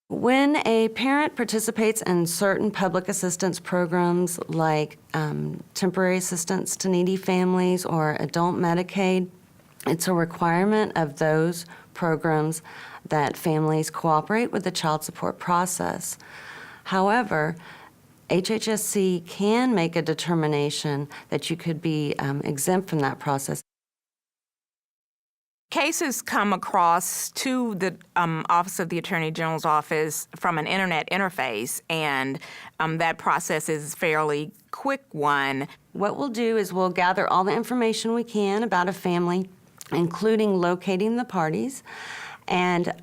When a parent participates in certain public assistance programs like temporary assistance to needy families or adult Medicaid, it's a requirement of those programs that families cooperate with the child support process. However, HHSC can make a determination that you could be exempt from that process. Cases come across to the Office of the Attorney General's office from an internet interface, and that process is a fairly quick one. What we'll do is we'll gather all the information we can about a family, including locating the parties, and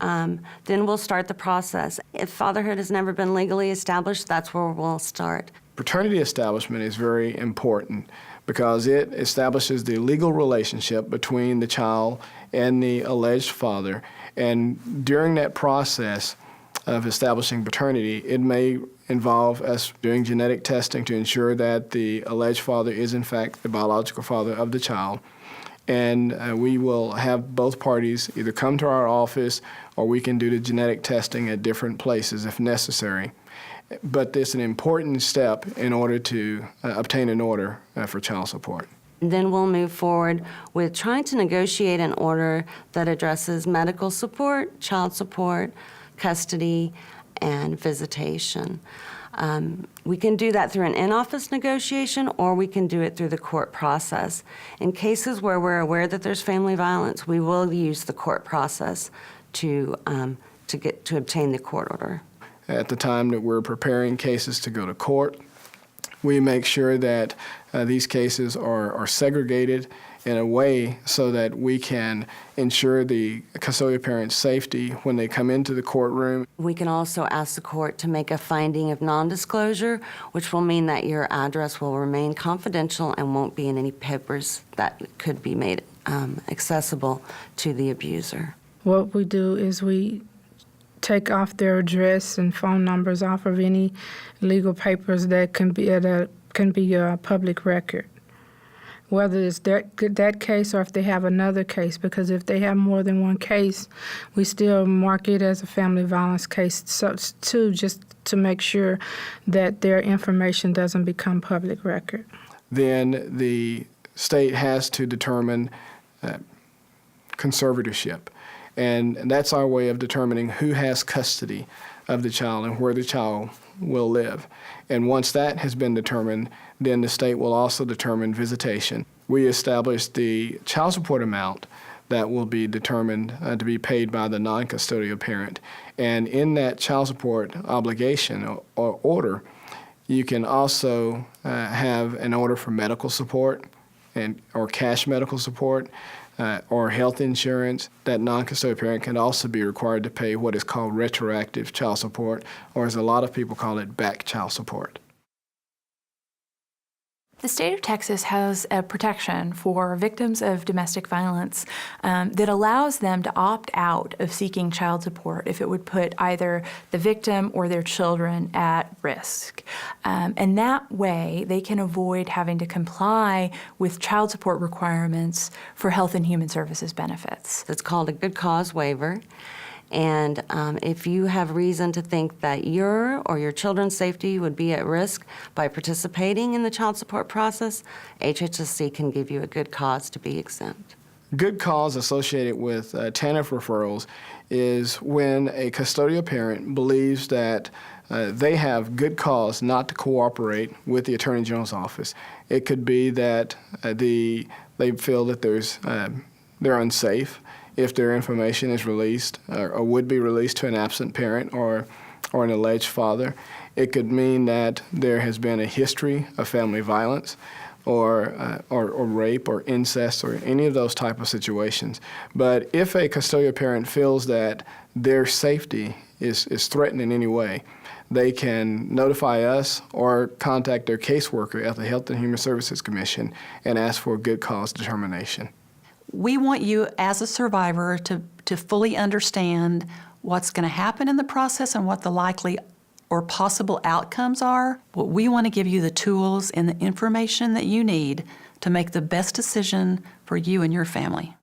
then we'll start the process. If fatherhood has never been legally established, that's where we'll start. Paternity establishment is very important because it establishes the legal relationship between the child and the alleged father. And during that process of establishing paternity, it may involve us doing genetic testing to ensure that the alleged father is in fact the biological father of the child. And we will have both parties either come to our office or we can do the genetic testing at different places if necessary. But it's an important step in order to obtain an order for child support. Then we'll move forward with trying to negotiate an order that addresses medical support, child support, custody, and visitation. We can do that through an in-office negotiation, or we can do it through the court process. In cases where we're aware that there's family violence, we will use the court process to obtain the court order. At the time that we're preparing cases to go to court, we make sure that these cases are segregated in a way so that we can ensure the custodial parent's safety when they come into the courtroom. We can also ask the court to make a finding of non-disclosure, which will mean that your address will remain confidential and won't be in any papers that could be made accessible to the abuser. What we do is we take off their address and phone numbers off of any legal papers that can be a public record, whether it's that case or if they have another case, because if they have more than one case, we still mark it as a family violence case too, just to make sure that their information doesn't become public record. Then the state has to determine conservatorship. And that's our way of determining who has custody of the child and where the child will live. And once that has been determined, then the state will also determine visitation. We establish the child support amount that will be determined to be paid by the non-custodial parent. And in that child support obligation or order, you can also have an order for medical support or cash medical support. Or health insurance. That non-custodial parent can also be required to pay what is called retroactive child support, or as a lot of people call it, back child support. The state of Texas has a protection for victims of domestic violence that allows them to opt out of seeking child support if it would put either the victim or their children at risk. And that way, they can avoid having to comply with child support requirements for Health and Human Services benefits. It's called a good cause waiver. And if you have reason to think that your or your children's safety would be at risk by participating in the child support process, HHSC can give you a good cause to be exempt. Good cause associated with TANF referrals is when a custodial parent believes that they have good cause not to cooperate with the Attorney General's office. It could be that they feel that they're unsafe if their information is released or would be released to an absent parent or an alleged father. It could mean that there has been a history of family violence or rape or incest or any of those type of situations. But if a custodial parent feels that their safety is threatened in any way, they can notify us or contact their caseworker at the Health and Human Services Commission and ask for a good cause determination. We want you as a survivor to fully understand what's going to happen in the process and what the likely or possible outcomes are. But we want to give you the tools and the information that you need to make the best decision for you and your family.